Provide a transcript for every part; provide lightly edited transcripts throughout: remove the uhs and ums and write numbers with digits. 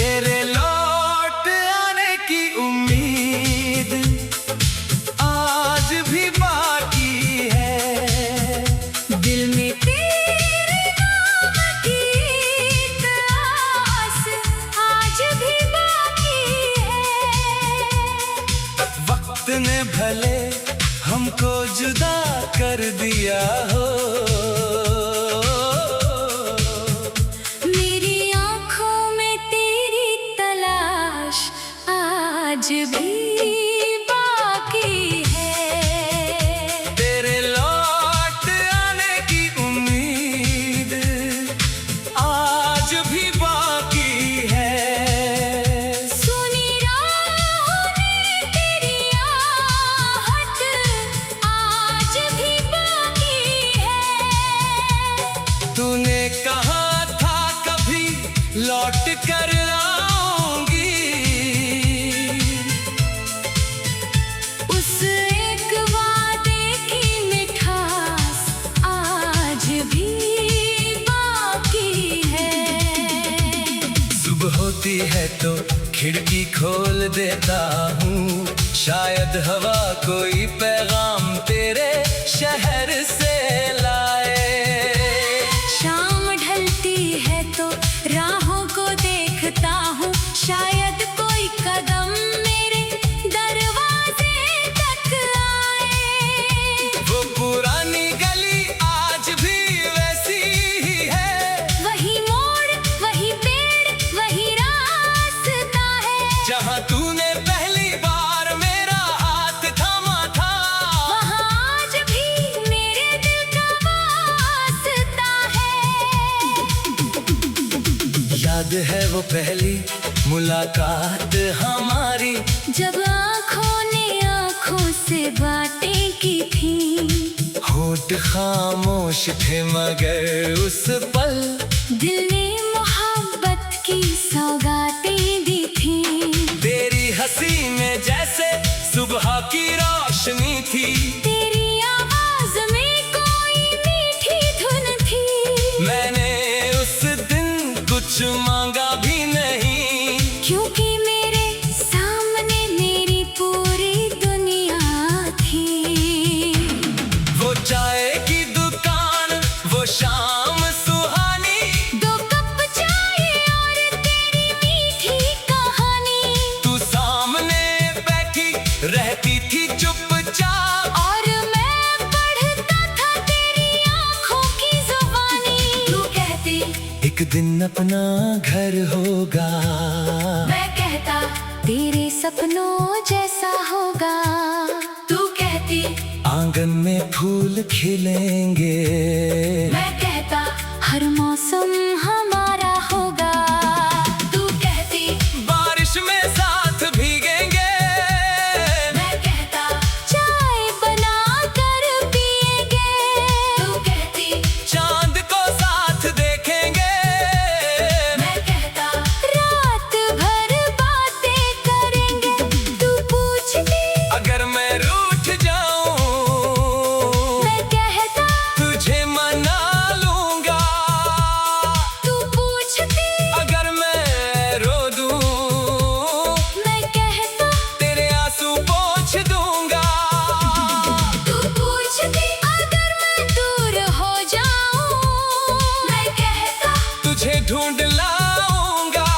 तेरे लौट आने की उम्मीद आज भी बाकी है। दिल में तेरे नाम की एक आस आज भी बाकी है। वक्त ने भले हमको जुदा कर दिया हो, मेरी आँखों में तेरी तलाश आज भी बाकी है। तेरे लौट आने की उम्मीद आज भी बाकी है। सुनी राहों में तेरी आहट आज भी बाकी है। तूने कहा था कभी लौट कर आऊंगी, उस एक वादे की मिठास आज भी बाकी है। सुबह होती है तो खिड़की खोल देता हूँ, शायद हवा कोई पैगाम तेरे शहर से लाए। शाम ढलती है तो राहों को देखता हूँ, शायद कोई कदम मेरे दरवाजे तक आए। वो पुरानी गली आज भी वैसी ही है, वही मोड़, वही पेड़, वही रास्ता है। जहाँ तूने पहली बार मेरा हाथ थामा था, वहाँ आज भी मेरे दिल का वास्ता है। याद है वो पहली मुलाकात हमारी, जब आँखों ने आँखों से बातें की थी। होठ खामोश थे मगर उस पल दिल ने मोहब्बत की सौगातें दी थी। तेरी हंसी में जैसे सुबह की रोशनी थी, तेरी आवाज में कोई मीठी धुन थी। मैंने उस दिन कुछ मांगा भी नहीं, क्योंकि मेरे सामने मेरी पूरी दुनिया थी। वो चाय की दुकान, वो शाम सुहानी, 2 कप चाय और तेरी मीठी कहानी। तू सामने बैठी रहती थी चुपचाप, और मैं पढ़ता था तेरी आँखों की जुबानी। तू कहती, एक दिन अपना घर होगा, मैं कहता तेरे सपनों जैसा होगा। तू कहती, आंगन में फूल खिलेंगे, मैं कहता हर मौसम हमारा होगा। तू कहती, बारिश में साथ भीगेंगे, मैं कहता चाय बना कर पिएंगे। तू कहती, चांद को साथ देखेंगे, मैं कहता रात भर बातें करेंगे। तू पूछती, अगर मैं रूठ जाऊं मैं कहता तुझे मना लूंगा, तू पूछती, अगर मैं रो दूं मैं कहता तेरे आंसू पोंछ दूंगा। तू पूछती, अगर मैं दूर हो जाऊं मैं कहता तुझे ढूंढ लाऊंगा,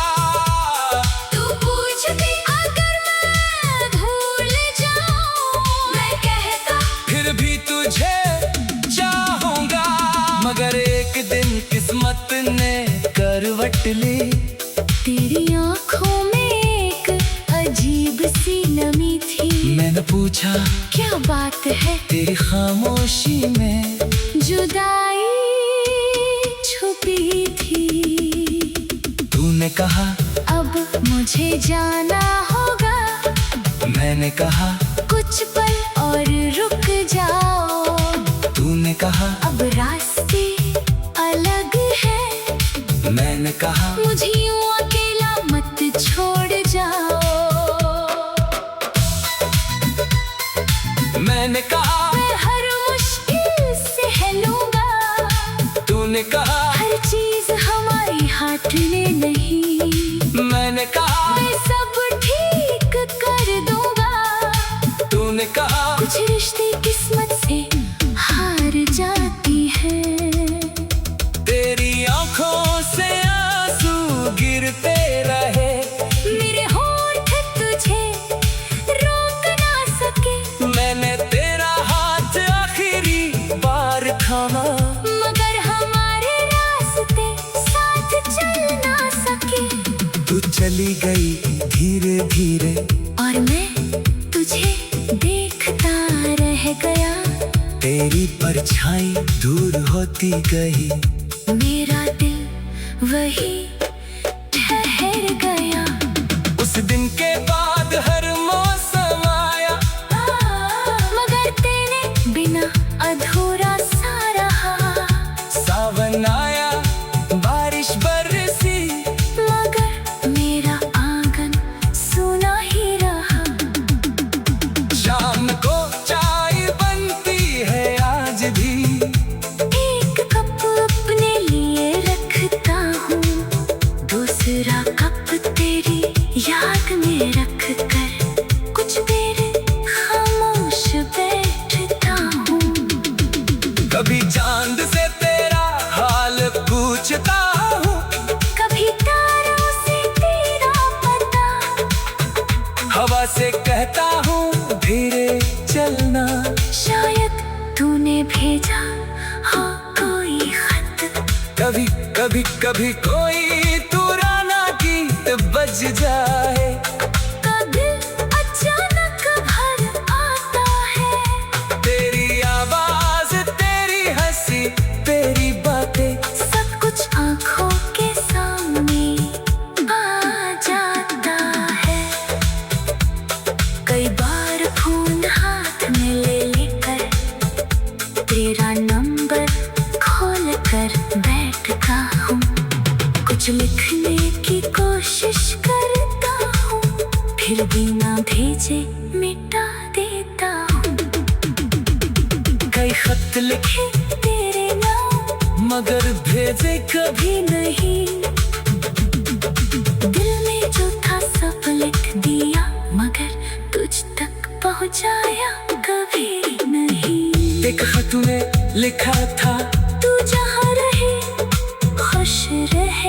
तू पूछती, अगर मैं भूल जाऊं मैं कहता फिर भी तुझे चाहूंगा। मगर एक दिन किस्मत ने करवट ली, तेरी आँखों में एक अजीब सी नमी थी। मैंने पूछा क्या बात है, तेरी खामोशी में जुदाई छुपी थी। तूने कहा अब मुझे जाना होगा, मैंने कहा कुछ पल और रुक जाओ। तूने कहा अब रास्ते अलग है, मैंने कहा मुझे यूं अकेला मत छोड़ जाओ। मैंने कहा मैं हर मुश्किल सह लूंगा, तूने कहा हर चीज हमारी हाथ में नहीं। मैंने तू चली गई धीरे धीरे और मैं तुझे देखता रह गया। तेरी परछाई दूर होती गई, मेरा दिल वही ठहर गया। उस दिन के बाद हर मौसम आया, मगर तेरे बिना अधूरा सा रहा। सावन आया, बारिश बरसी, मगर मेरा आंगन सूना ही रहा। शाम को चाय बनती है आज भी, एक कप अपने लिए रखता हूँ, दूसरा कप तेरी याद में रख कर कुछ देर खामोश बैठता हूँ। कभी चांद से तेरा हाल पूछता हूँ, कभी तारों से तेरा पता, हवा से कहता हूँ धीरे चलना। शायद तूने भेजा हो कोई खत। कभी कभी कभी कोई पुराना गीत बज जाए, दिल अचानक भर आता है। तेरी आवाज, तेरी हंसी, तेरी बातें, सब कुछ आंखों के सामने आ जाता है। कई बार फोन हाथ में ले लेकर तेरा नंबर खोल कर बैठता हूँ, कुछ लिखने की कोशिश करता हूँ, फिर बिना भेजे मिटा देता हूँ। कई खत लिखे तेरे नाम मगर भेजे कभी नहीं, दिल में जो था सब लिख दिया, मगर तुझ तक पहुंचाया कभी नहीं। एक खत में लिखा था, तू जहाँ रहे खुश रहे।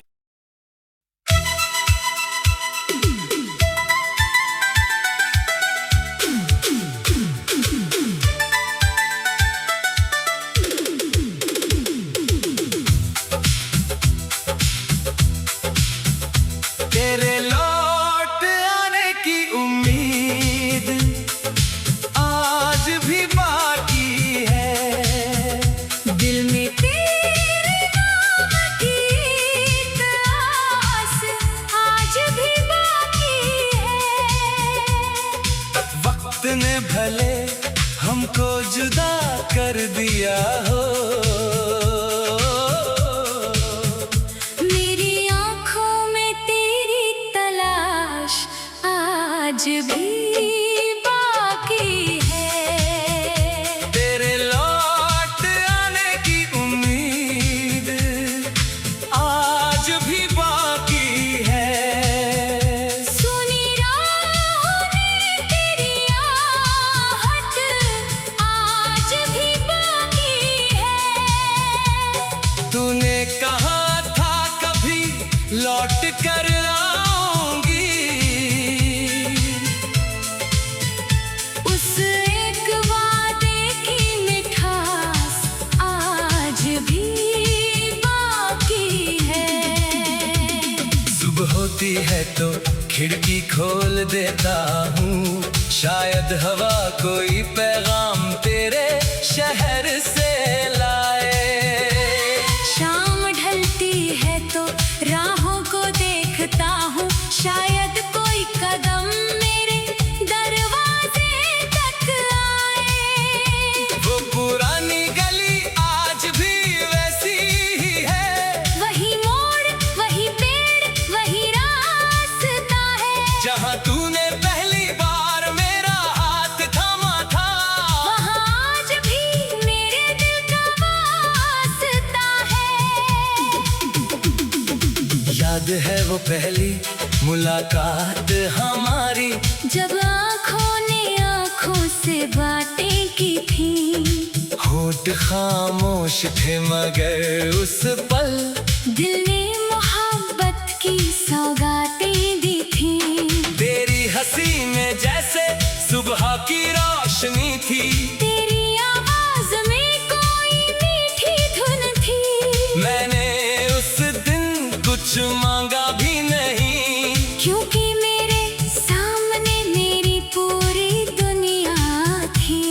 तेरे लौट आने की उम्मीद आज भी बाकी है। दिल में तेरे नाम की एक आस आज भी बाकी है। वक्त ने भले हमको जुदा कर दिया हो, मेरी आँखों में तेरी तलाश आज भी बाकी है। तेरे लौट आने की उम्मीद आज भी बाकी है। सुनी राहों में तेरी आहट आज भी बाकी है। तूने कहा था कभी लौट कर आऊंगी, उस एक वादे की मिठास आज भी बाकी है। सुबह होती है तो खिड़की खोल देता हूँ, शायद हवा कोई पैगाम तेरे शहर से लाए। शाम ढलती है तो राहों को देखता हूँ, शायद कोई कदम मेरे दरवाजे तक आए। वो पुरानी गली आज भी वैसी ही है, वही मोड़, वही पेड़, वही रास्ता है। जहाँ तूने पहली बार मेरा हाथ थामा था, वहाँ आज भी मेरे दिल का वास्ता है। याद है वो पहली मुलाकात हमारी, जब आँखों ने आँखों से बातें की थी। होठ खामोश थे मगर उस पल दिल ने मोहब्बत की सौगातें दी थी। तेरी हंसी में जैसे सुबह की रोशनी थी, तेरी आवाज में कोई मीठी धुन थी। मैंने उस दिन कुछ मांगा भी नहीं, क्योंकि मेरे सामने मेरी पूरी दुनिया थी।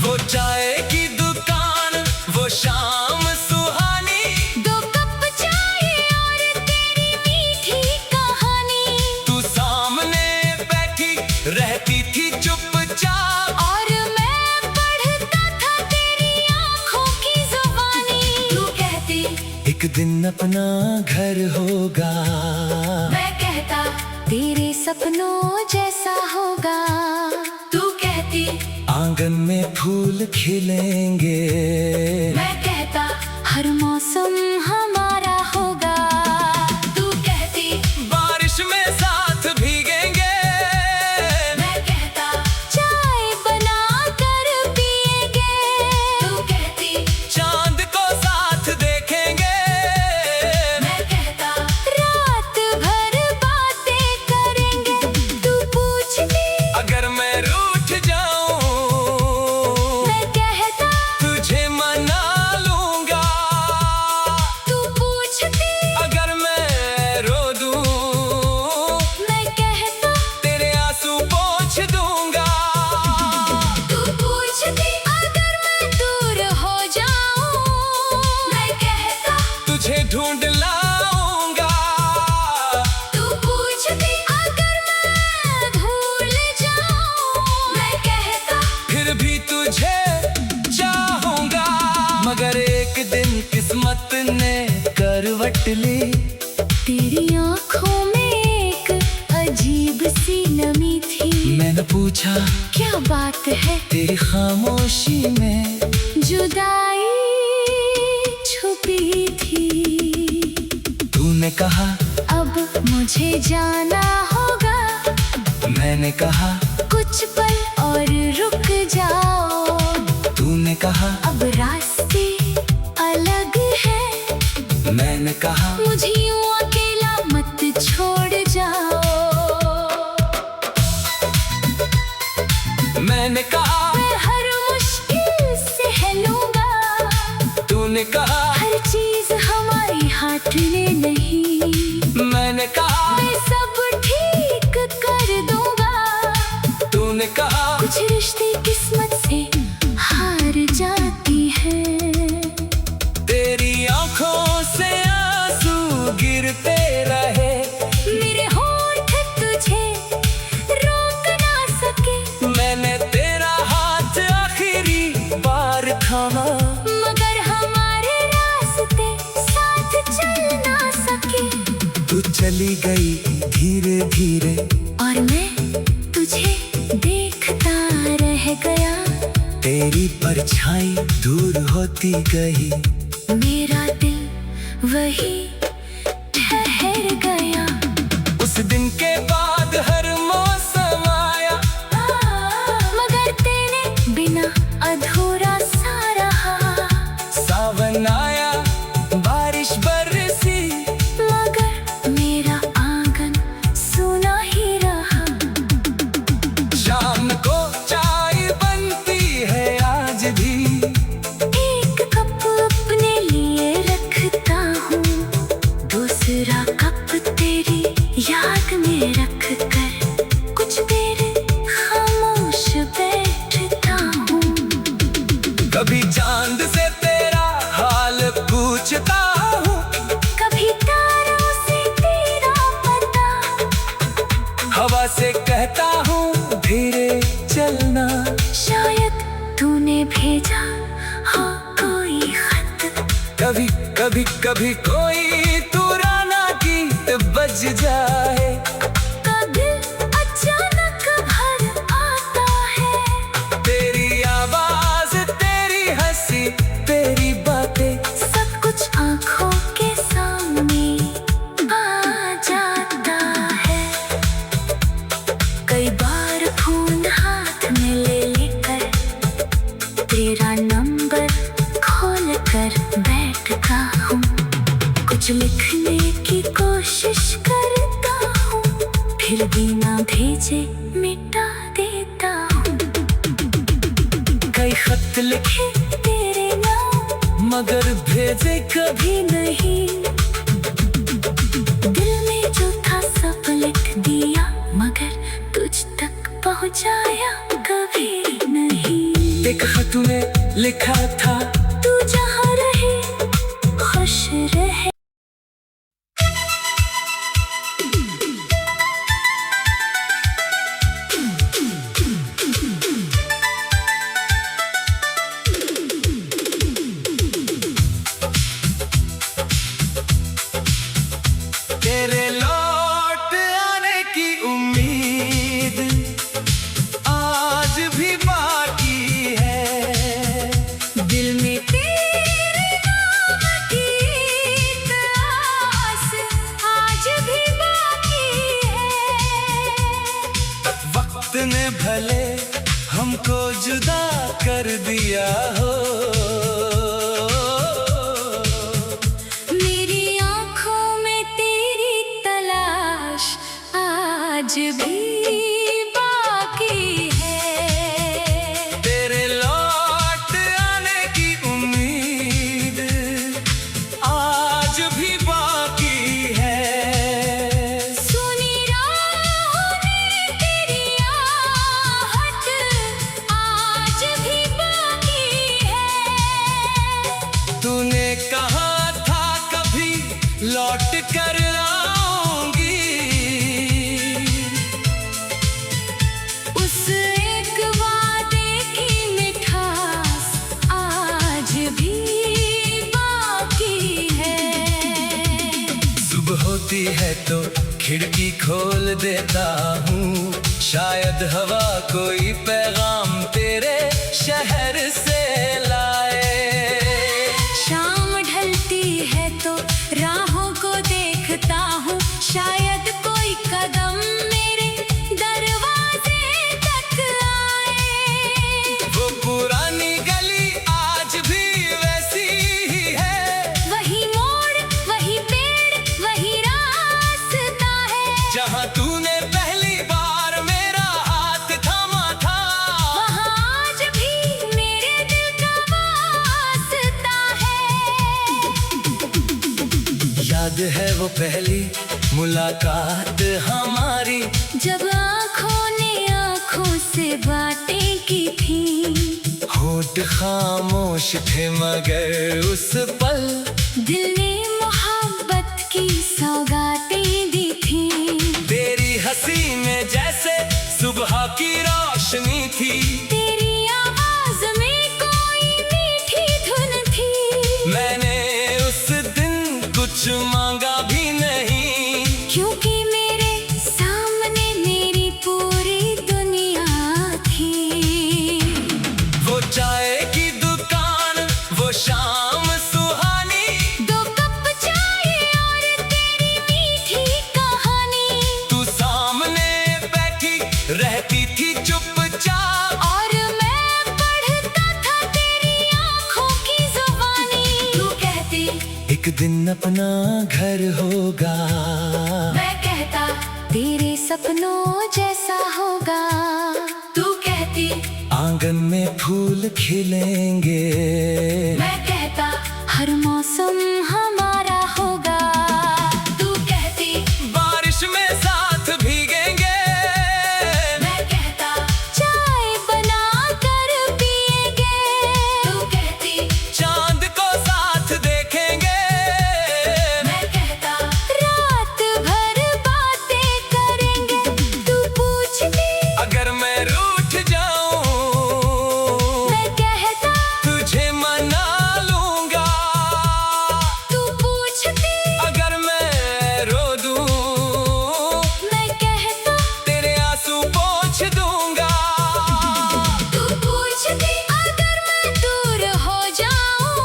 वो चाय की दुकान, वो शाम सुहानी, 2 कप चाय और तेरी मीठी कहानी। तू सामने बैठी रहती थी चुपचाप, और मैं पढ़ता था तेरी आंखों की जुबानी। तू कहती एक दिन अपना घर होगा, मैं कहता तेरे सपनों जैसा होगा। तू कहती आंगन में फूल खिलेंगे, मैं कहता हर मौसम हमारा होगा। तू कहती बारिश में साथ भीगेंगे, मैं कहता चाय बना कर पिएंगे। तू कहती चांद को साथ देखेंगे, मैं कहता रात भर बातें करेंगे। तू पूछती अगर मैं रूठ जाऊं मैं कहता तुझे मना लूंगा, तू पूछती अगर मैं रो दूं मैं कहता तेरे आंसू पोंछ दूंगा। तू पूछती अगर मैं दूर हो जाऊं मैं कहता तुझे ढूंढ लाऊंगा, तू पूछती अगर मैं भूल जाऊं मैं कहता फिर भी तुझे चाहूंगा। मगर एक दिन किस्मत ने करवट ली, तेरी आंखों में एक अजीब सी नमी थी। मैंने पूछा क्या बात है तेरी खामोशी में, जुदाई छुपी थी। तूने कहा अब मुझे जाना होगा, मैंने कहा कुछ पल और रुक जाओ। तूने कहा अब रास्ते अलग है, मैंने कहा मुझे यूं अकेला मत छोड़ जाओ। मैंने कहा मैं हर मुश्किल सह लूंगा, तूने कहा हर चीज हमारी हाथने नहीं। मैंने कहा मैं सब ठीक कर दूंगा, तूने कहा कुछ रिश्ते किस्मत से हार जाती है। तेरी आंखों से आंसू गिरते रहे, मेरे होठ तुझे रोक ना सके, मैंने तेरा हाथ आखिरी बार थामा, मगर हमारे रास्ते साथ चल ना सके। तू चली गई धीरे धीरे, और मैं तुझे देखता रह गया, तेरी परछाई दूर होती गई, मेरा दिल वही ठहर गया। उस दिन के बाद हर मौसम आया, मगर तेरे बिना अधूरा सा रहा। सावन आया बारिश बरसी, मगर मेरा आंगन सूना ही रहा। शाम को चाय बनती है आज भी, एक कप अपने लिए रखता हूँ, दूसरा कप तेरी याद में रख कर कुछ देर खामोश बैठता हूँ। कभी चांद से तेरा हाल पूछता हूँ, कभी तारों से तेरा पता, हवा से कहता हूँ धीरे चलना, शायद तूने भेजा हो कोई खत। कभी कभी कभी कोई पुराना गीत बज जाए, कभी अचानक भर आता है, तेरी आवाज तेरी हंसी तेरी बातें, सब कुछ आंखों के सामने आ जाता है। कई बार फोन हाथ में ले लेकर तेरा नंबर खोल कर बैठता हूँ, कुछ लिखने की कोशिश करता हूँ, फिर बिना भेजे मिटा देता हूँ। कई खत लिखे तेरे नाम मगर भेजे कभी भी नहीं, दिल में जो था तूने लिखा था। तू जहाँ रहे खुश रहे। तेरे लौट आने की उम्मीद आज भी बाकी है। दिल में तेरे नाम की एक आस आज भी बाकी है। वक्त ने भले हमको जुदा कर दिया हो, मेरी आँखों में तेरी तलाश आज भी बाकी है। तेरे लौट आने की उम्मीद आज भी बाकी है। सुनी राहों में तेरी आहट आज भी बाकी है। तूने कहा था कभी लौट कर आऊंगी, उस एक वादे की मिठास आज भी बाकी है। सुबह होती है तो खिड़की खोल देता हूँ, शायद हवा कोई पैगाम तेरे शहर से लाए। शाम ढलती है तो राहों को देखता हूँ, शायद कोई कदम मेरे दरवाजे तक आए। वो पुरानी गली आज भी वैसी ही है, वही मोड़ वही पेड़ वही रास्ता है। जहाँ तूने पहली बार मेरा हाथ थामा था, वहाँ आज भी मेरे दिल का वास्ता है। याद है वो पहली मुलाकात हमारी, जब आँखों ने आँखों से बातें की थी। होठ खामोश थे मगर उस पल दिल ने मोहब्बत की सौगातें दी थी। तेरी हंसी में जैसे सुबह की रोशनी थी, तेरी आवाज में कोई मीठी धुन थी। मैंने उस दिन कुछ मांगा भी नहीं, क्योंकि मेरे सामने मेरी पूरी दुनिया थी। वो चाय की दुकान वो शाम सुहानी, 2 कप चाय और तेरी मीठी कहानी। तू सामने बैठी रहती थी चुपचाप, और मैं पढ़ता था तेरी आँखों की जुबानी। तू कहती एक दिन अपना घर होगा, मैं कहता तेरे सपनों जैसा होगा। तू कहती आंगन में फूल खिलेंगे, मैं कहता हर मौसम हमारा होगा। तू कहती बारिश में साथ भीगेंगे, मैं कहता चाय बना कर पिएंगे। तू कहती चांद को साथ देखेंगे, मैं कहता रात भर बातें करेंगे। तू पूछती अगर मैं रूठ जाऊं मैं कहता तुझे मना लूंगा। तू पूछती अगर मैं रो दूं मैं कहता तेरे आंसू पोंछ दूंगा। तू पूछती अगर मैं दूर हो जाऊं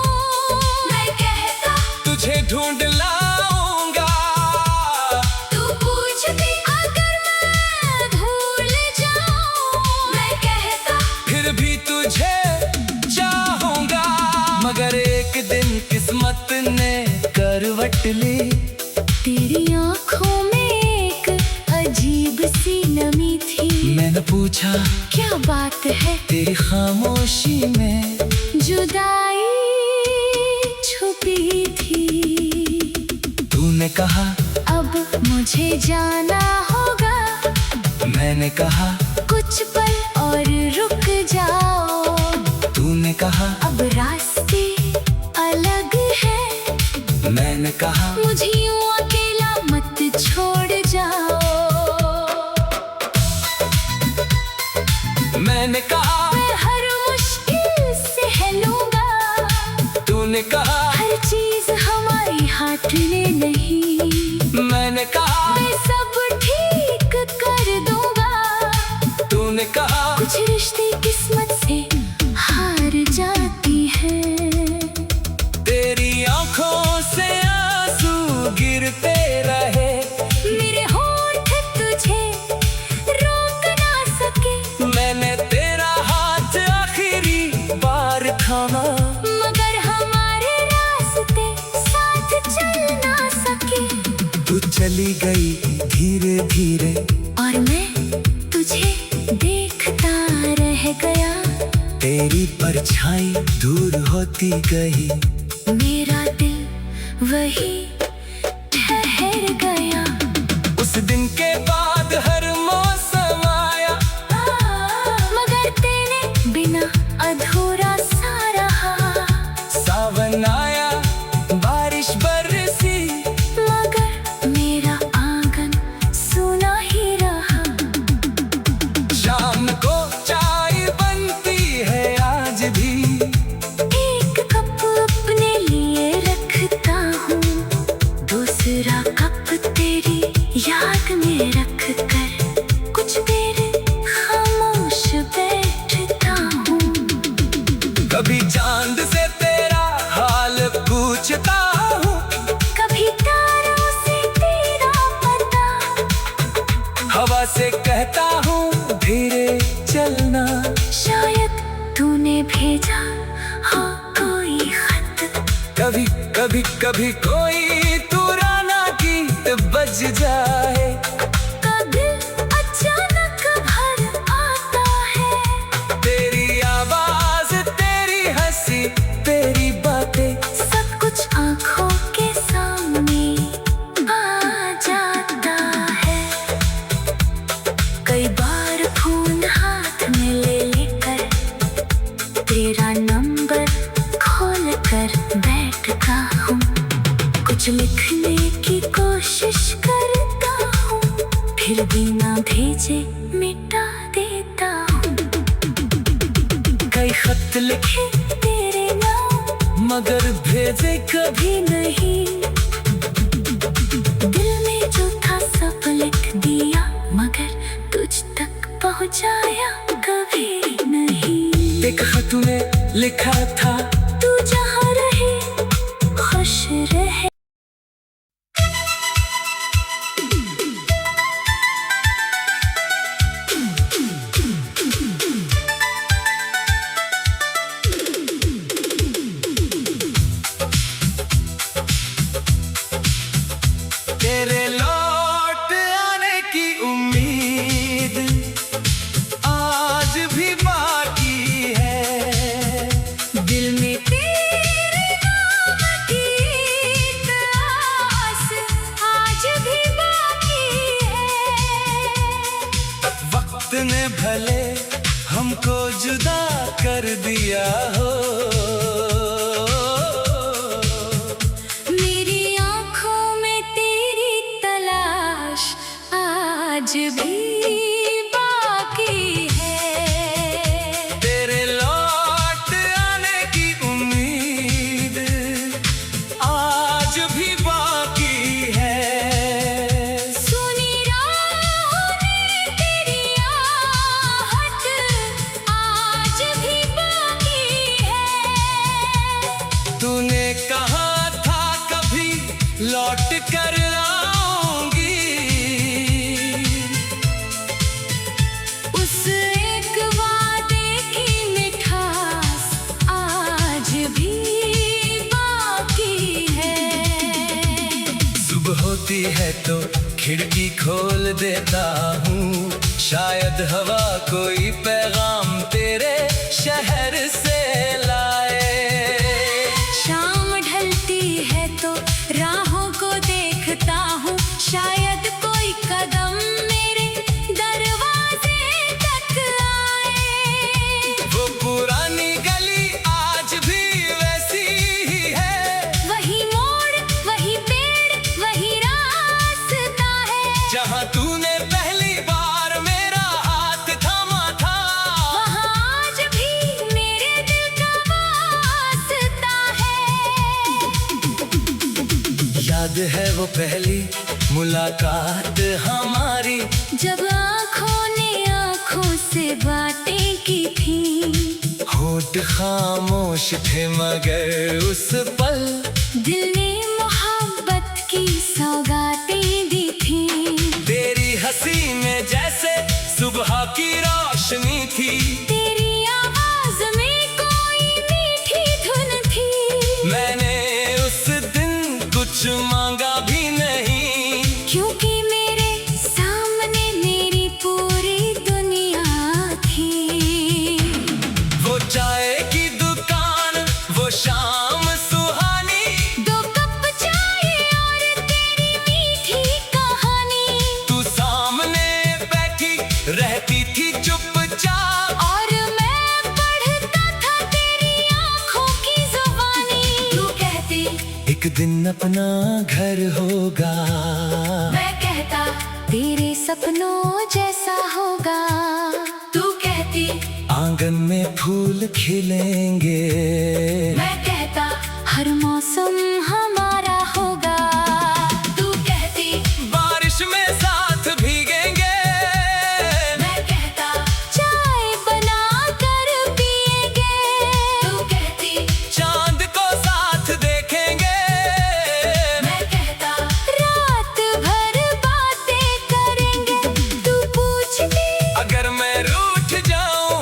मैं कहता तुझे ढूंढ लाऊंगा। तू पूछती अगर मैं भूल जाऊं मैं कहता फिर भी तुझे चाहूंगा। मगर एक दिन किस्मत ने करवट ली, तेरी आँखों में एक अजीब सी नमी थी। मैंने पूछा क्या बात है तेरी खामोशी में, जुदाई छुपी थी। तूने कहा अब मुझे जाना होगा। मैंने कहा कुछ पल और रुक जाओ। तूने तूने कहा अब रास्ते अलग है। मैंने कहा मुझे यूं अकेला मत छोड़ जाओ। मैंने कहा मैं हर मुश्किल सह लूंगा। तूने कहा हर चीज हमारी हाथ में नहीं। मैंने कहा मैं सब ठीक कर दूंगा। तूने कहा कुछ रिश्ते किस्मत से हार जाती हैं। तेरी आंखों से आंसू गिरते रहे। मेरे होंठ तुझे रोक ना सके। मैंने तेरा हाथ आखिरी बार थामा। मगर हमारे रास्ते साथ चल ना सके। तू चली गई धीरे धीरे और मैं तुझे देखता रह गया। तेरी परछाई दूर होती गई। मेरा दिल वही ठहर गया। उस दिन के बाद हर मौसम आया। मगर तेरे बिना अधूरा सा रहा। सावन आया, बारिश बरसी, मगर मेरा आंगन सूना ही रहा। शाम को चाय बनती है आज भी। एक कप अपने लिए रखता हूँ। दूसरा कप तेरी याद में रख कर कुछ देर खामोश बैठता हूँ। कभी चांद से तेरा हाल पूछता हूँ। कभी तारों से तेरा पता। हवा से कहता हूँ धीरे चलना। शायद तूने भेजा हो कोई खत। कभी कभी कभी कोई तुराना गीत बज जाए। कभी अचानक भर आता है। तेरी आवाज, तेरी हंसी, तेरी बातें, सब कुछ आंखों के सामने आ जाता है। कई बार फोन हाथ में ले लेकर तेरा नंबर खोल कर बैठता हूँ। कुछ लिखने की कोशिश करता हूँ। फिर बिना भेजे मिटा देता हूँ। कई खत लिखे तेरे नाम मगर भेजे कभी नहीं। दिल में जो था सब लिख दिया। मगर तुझ तक पहुंचाया कभी नहीं। एक खत में लिखा था तू जहाँ रहे खुश रहे। तेरे लौट आने की उम्मीद आज भी बाकी है। दिल में तेरे नाम की एक आस आज भी बाकी है। वक्त ने भले हमको जुदा कर दिया हो। मेरी आंखों में तेरी तलाश आज भी बाकी है। तेरे लौट आने की उम्मीद आज भी बाकी है। सुनी राहों में तेरी आहट आज भी बाकी है। तूने कहा था कभी लौट कर आऊंगी। उस एक वादे की मिठास आज भी बाकी है। सुबह होती है तो खिड़की खोल देता हूँ। शायद हवा कोई पैगाम तेरे शहर से लाए। शाम ढलती है तो राहों को देखता हूँ। शायद कोई कदम मेरे दरवाजे तक आए। वो पुरानी गली है वो पहली मुलाकात हमारी, जब आँखों ने आँखों से बातें की थी। होठ खामोश थे मगर उस पल दिल ने मोहब्बत की सौगातें दी थी। तेरी हंसी में जैसे सुबह की रोशनी थी, तेरी आवाज में कोई मीठी धुन थी। मैंने उस दिन कुछ मांगा भी नहीं, क्योंकि मेरे सामने मेरी पूरी दुनिया थी। वो चाय की दुकान, वो शाम सुहानी, 2 कप चाय और तेरी मीठी कहानी। तू सामने बैठी रहती थी चुपचाप, और मैं पढ़ता था तेरी आँखों की जुबानी। तू कहती, एक दिन अपना घर होगा। मैं कहता, तेरे सपनों जैसा होगा। तू कहती, आंगन में फूल खिलेंगे। मैं कहता, हर मौसम हमारा होगा। तू कहती, बारिश में साथ भीगेंगे। मैं कहता, चाय बना कर पिएंगे। तू कहती, चांद को साथ देखेंगे। मैं कहता, रात भर बातें करेंगे। तू पूछती, अगर मैं रूठ जाऊं,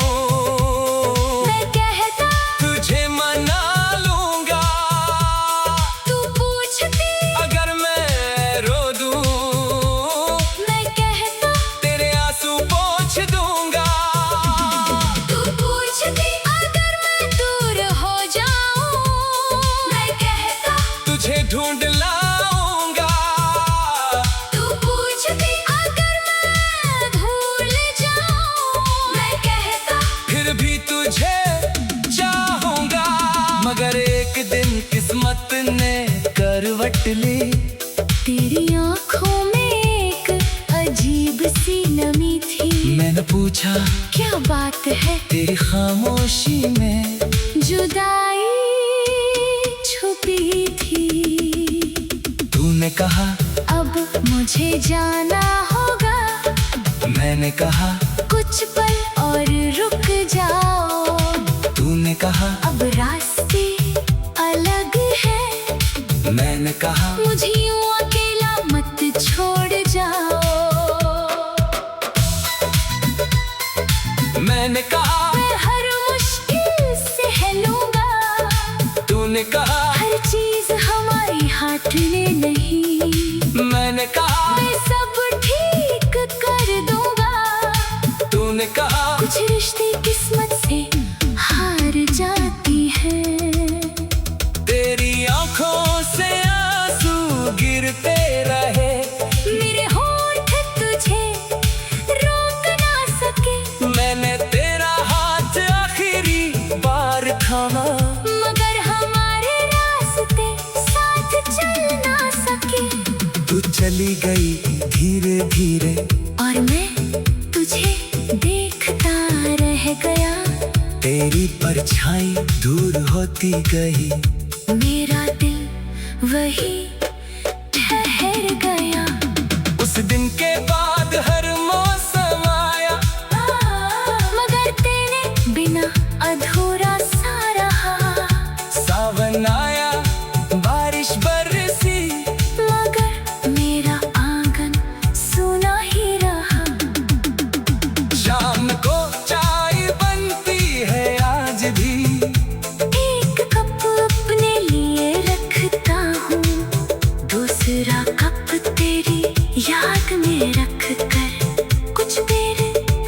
मैं कहता, तुझे मना लूंगा। तू पूछती, अगर मैं रो दूं, मैं कहता, तेरे आंसू पोंछ दूंगा। तू पूछती, अगर मैं दूर हो जाऊं, मैं कहता, तुझे ढूंढ लाऊंगा। तू पूछती, अगर मैं भूल जाऊं, मैं कहता, फिर भी तुझे चाहूंगा। मगर एक दिन किस्मत ने करवट ली, तेरी आँखों में एक अजीब सी नमी थी। मैंने पूछा क्या बात है, तेरी खामोशी में, जुदाई छुपी थी। तूने कहा अब मुझे जाना होगा। मैंने कहा कुछ पल और रुक जाओ। तूने कहा अब रास्ते अलग है। मैंने कहा मुझे यूं अकेला मत छोड़ जाओ। मैंने कहा मैं हर मुश्किल सह लूंगा। तूने कहा हर चीज हमारी हाथ में नहीं। मैंने कहा मैं सब ठीक कर दूंगा। तूने कहा कुछ रिश्ते किस्मत से हार जाती है। तेरी आंखों से आंसू गिरते रहे, मेरे होठ तुझे रोक ना सके। मैंने तेरा हाथ आखिरी बार थामा, मगर हमारे रास्ते साथ चल ना सके। तू चली गई धीरे धीरे, और मैं तुझे देखता रह गया। तेरी परछाई दूर होती गई। मेरा दिल वही ठहर गया। उस दिन के बाद हर मौसम आया, मगर तेरे बिना अधूरा सा रहा। सावन आया, बारिश बरसी, मगर मेरा आंगन सूना ही रहा। शाम को चाय बनती है आज भी, एक कप अपने लिए रखता हूँ। दूसरा कप तेरी याद में रख कर कुछ देर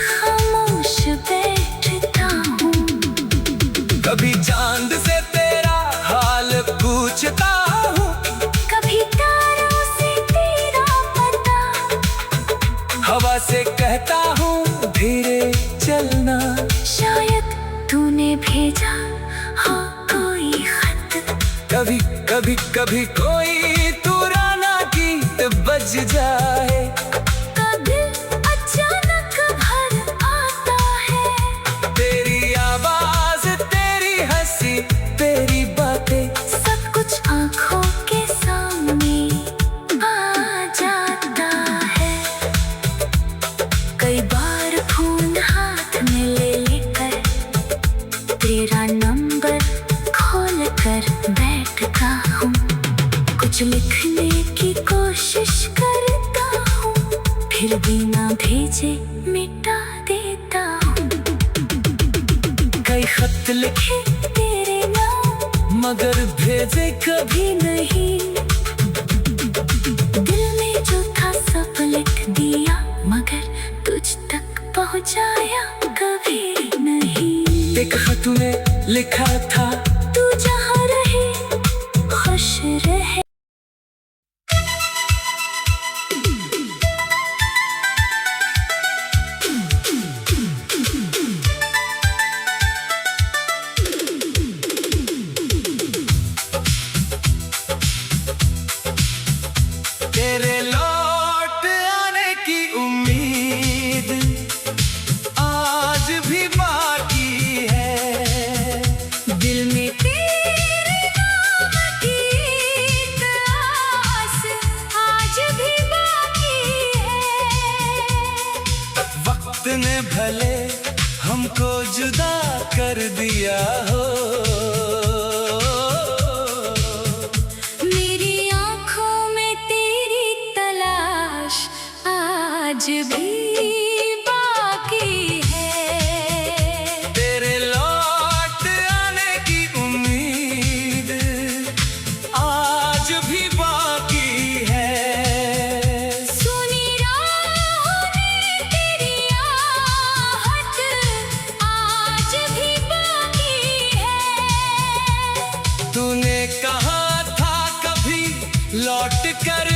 खामोश बैठता हूँ। कभी चांद से तेरा हाल पूछता हूँ, कभी तारों से तेरा पता। हवा से कहता हूँ धीरे चलना। शायद तूने भेजा हो कोई खत। कभी कभी कभी कोई पुराना गीत बज जाए, कभी अचानक भर आता है। तेरी आवाज, तेरी हंसी, तेरी बातें, सब कुछ आँखों के सामने फिर भी ना भेजे मिटा देता हूँ। कई खत लिखे तेरे नाम मगर भेजे कभी नहीं, दिल में जो था सब लिख दिया मगर तुझ तक पहुँचाया कभी नहीं। एक खत में लिखा था तू जहाँ रहे खुश रहे। तेरे लौट आने की उम्मीद आज भी बाकी है। दिल में तेरे नाम की एक आस आज भी बाकी है। वक्त ने भले हमको जुदा कर दिया हो, मेरी आँखों में तेरी तलाश आज भी बाकी है। तेरे लौट आने की उम्मीद आज भी बाकी है। सुनी राहों में तेरी आहट आज भी बाकी है। तूने कहा था कभी लौट कर